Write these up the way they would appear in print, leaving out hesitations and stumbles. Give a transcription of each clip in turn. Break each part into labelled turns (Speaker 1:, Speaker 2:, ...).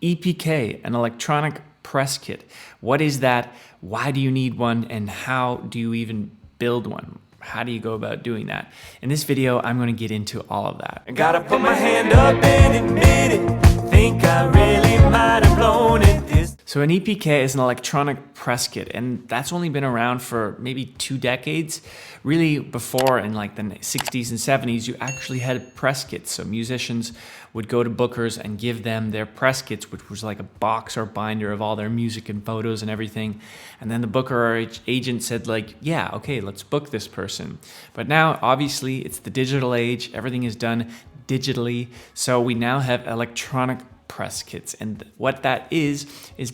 Speaker 1: EPK, an electronic press kit. What is that? Why do you need one? And how do you even build one? How do you go about doing that? In this video, I'm going to get into all of that. I gotta put my hand up and admit it. Think I really might have blown it. So an EPK is an electronic press kit, and that's only been around for maybe 2 decades. Really, before in like the 60s and 70s, you actually had press kits. So musicians would go to bookers and give them their press kits, which was like a box or binder of all their music and photos and everything. And then the booker or agent said like, yeah, okay, let's book this person. But now, obviously, it's the digital age. Everything is done digitally. So we now have electronic press kits, and what that is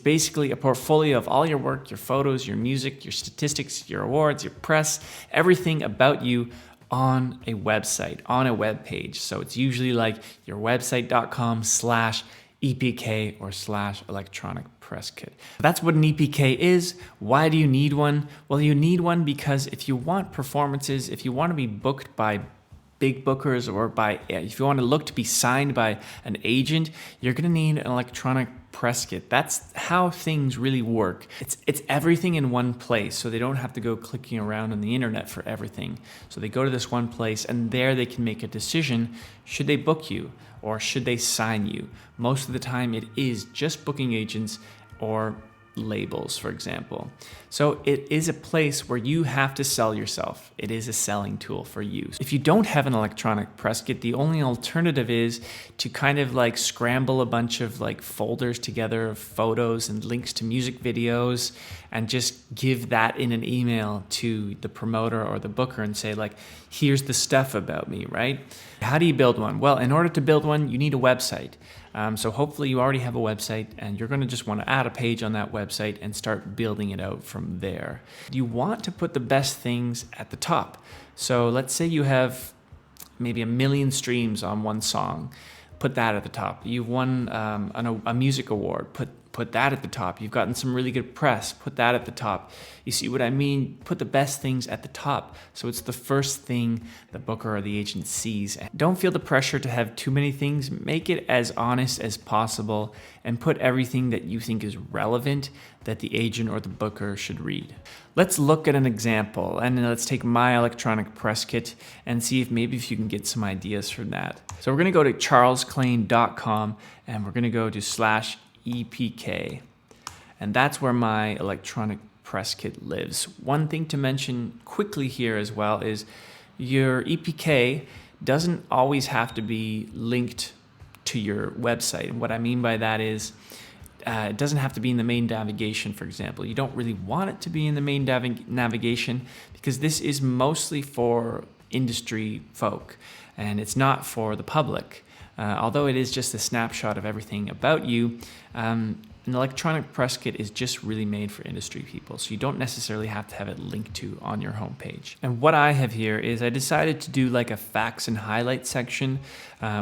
Speaker 1: basically a portfolio of all your work, your photos, your music, your statistics, your awards, your press, everything about you on a website, on a web page. So it's usually like your website.com/EPK or /electronic press kit. That's what an EPK is. Why do you need one? Well, you need one because if you want performances, if you want to be booked by big bookers, or if you want to look to be signed by an agent, you're going to need an electronic press kit. That's how things really work. It's everything in one place, so they don't have to go clicking around on the internet for everything. So they go to this one place, and there they can make a decision. Should they book you or should they sign you? Most of the time it is just booking agents or labels, for example. So it is a place where you have to sell yourself. It is a selling tool for you. If you don't have an electronic press kit, the only alternative is to kind of like scramble a bunch of like folders together of photos and links to music videos and just give that in an email to the promoter or the booker and say like, here's the stuff about me, right? How do you build one? Well, in order to build one, you need a website. So hopefully you already have a website, and you're going to just want to add a page on that website and start building it out from there. You want to put the best things at the top. So let's say you have maybe 1 million streams on one song. Put that at the top. You've won a music award. Put that at the top. You've gotten some really good press. Put that at the top. You see what I mean? Put the best things at the top. So it's the first thing the booker or the agent sees. Don't feel the pressure to have too many things. Make it as honest as possible and put everything that you think is relevant that the agent or the booker should read. Let's look at an example, and let's take my electronic press kit and see if you can get some ideas from that. So we're going to go to charlesclain.com, and we're going to go to /EPK, and that's where my electronic press kit lives. One thing to mention quickly here as well is your EPK doesn't always have to be linked to your website. And what I mean by that is it doesn't have to be in the main navigation, for example. You don't really want it to be in the main navigation because this is mostly for industry folk and it's not for the public. Although it is just a snapshot of everything about you, an electronic press kit is just really made for industry people, so you don't necessarily have to have it linked to on your homepage. And what I have here is I decided to do like a facts and highlights section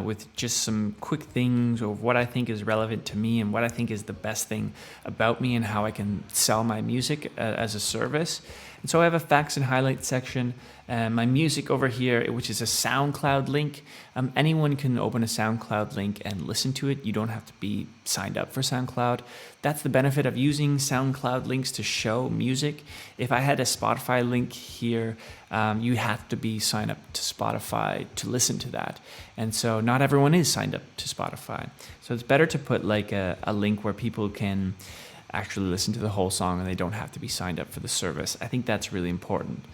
Speaker 1: with just some quick things of what I think is relevant to me and what I think is the best thing about me and how I can sell my music as a service. And so I have a facts and highlights section. My music over here, which is a SoundCloud link. Anyone can open a SoundCloud link and listen to it. You don't have to be signed up for SoundCloud. That's the benefit of using SoundCloud links to show music. If I had a Spotify link here, you have to be signed up to Spotify to listen to that. And so not everyone is signed up to Spotify. So it's better to put like a link where people can actually listen to the whole song and they don't have to be signed up for the service. I think that's really important.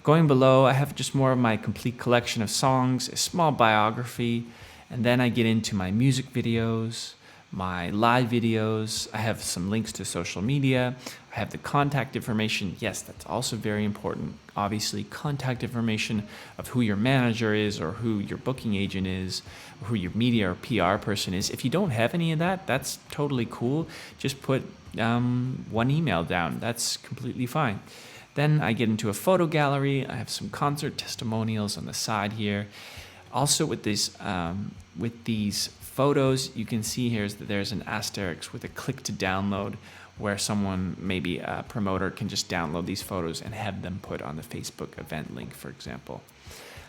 Speaker 1: Going below, I have just more of my complete collection of songs, a small biography, and then I get into my music videos, my live videos. I have some links to social media. I have the contact information. Yes, that's also very important. Obviously, contact information of who your manager is or who your booking agent is, or who your media or PR person is. If you don't have any of that, that's totally cool. Just put one email down. That's completely fine. Then I get into a photo gallery. I have some concert testimonials on the side here. Also with these photos, you can see here is that there's an asterisk with a click to download where someone, maybe a promoter, can just download these photos and have them put on the Facebook event link, for example.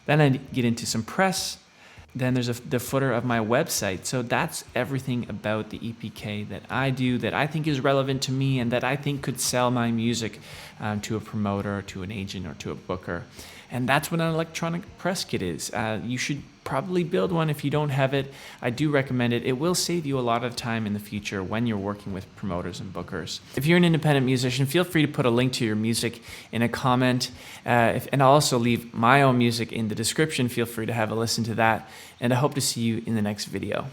Speaker 1: Then I get into some press. Then there's the footer of my website. So that's everything about the EPK that I do that I think is relevant to me and that I think could sell my music to a promoter, to an agent, or to a booker. And that's what an electronic press kit is. You should probably build one if you don't have it. I do recommend it. It will save you a lot of time in the future when you're working with promoters and bookers. If you're an independent musician, feel free to put a link to your music in a comment. And I'll also leave my own music in the description. Feel free to have a listen to that. And I hope to see you in the next video.